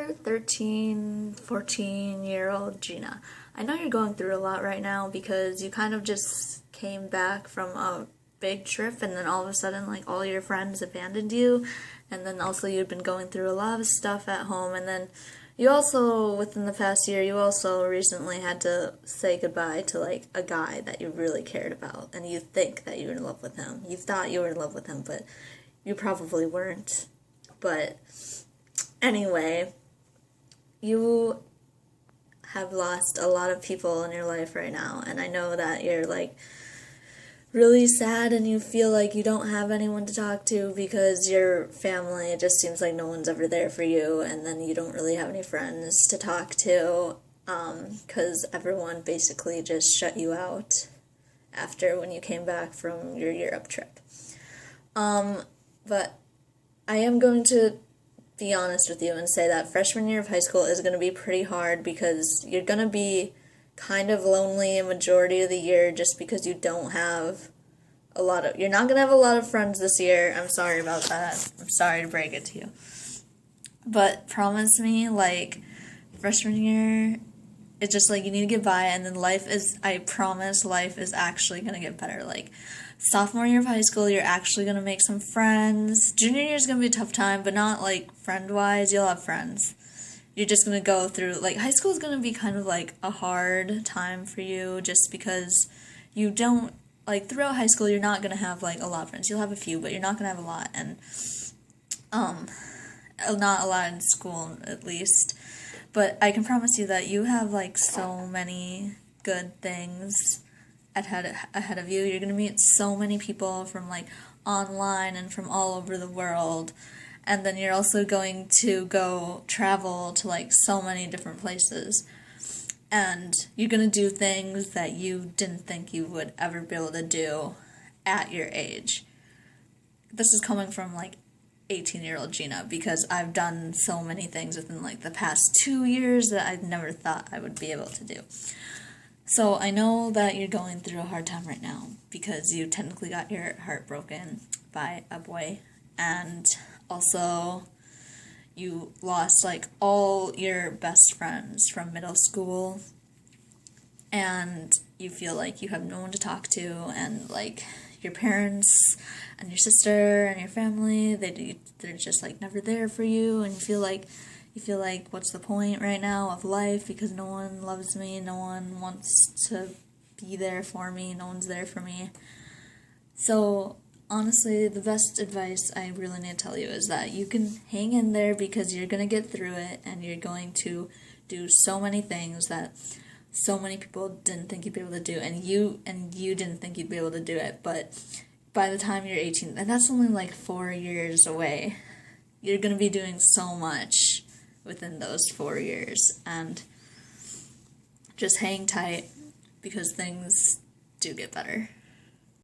Dear 13, 14-year-old Gina, I know you're going through a lot right now because you kind of just came back from a big trip and then all of a sudden like all your friends abandoned you, and then also you'd been going through a lot of stuff at home, and then you also, within the past year, you also recently had to say goodbye to like a guy that you really cared about, and you think that you were in love with him. You thought you were in love with him, but you probably weren't. But anyway, you have lost a lot of people in your life right now, and I know that you're like really sad and you feel like you don't have anyone to talk to because your family, it just seems like no one's ever there for you, and then you don't really have any friends to talk to because everyone basically just shut you out after when you came back from your Europe trip. But I am going to be honest with you and say that freshman year of high school is going to be pretty hard because you're going to be kind of lonely a majority of the year just because you don't have you're not going to have a lot of friends this year. I'm sorry about that. I'm sorry to break it to you. But promise me, like, freshman year, it's just like you need to get by, and then I promise life is actually going to get better. Like, sophomore year of high school, you're actually going to make some friends. Junior year is going to be a tough time, but not, like, friend-wise. You'll have friends. You're just going to go through, like, high school is going to be kind of, like, a hard time for you just because you don't, like, throughout high school, you're not going to have, like, a lot of friends. You'll have a few, but you're not going to have a lot, and, not a lot in school, at least. But I can promise you that you have, like, so many good things ahead of you. You're going to meet so many people from, like, online and from all over the world. And then you're also going to go travel to, like, so many different places. And you're going to do things that you didn't think you would ever be able to do at your age. This is coming from, like, 18-year-old Gina, because I've done so many things within, like, the past 2 years that I never thought I would be able to do. So I know that you're going through a hard time right now because you technically got your heart broken by a boy, and also you lost, like, all your best friends from middle school, and you feel like you have no one to talk to, and, like, your parents and your sister and your family, they're just, like, never there for you, and you feel like, what's the point right now of life, because no one loves me, no one wants to be there for me, no one's there for me. So, honestly, the best advice I really need to tell you is that you can hang in there because you're going to get through it, and you're going to do so many things that so many people didn't think you'd be able to do, and you didn't think you'd be able to do it, but by the time you're 18, and that's only like 4 years away, you're going to be doing so much within those 4 years, and just hang tight because things do get better.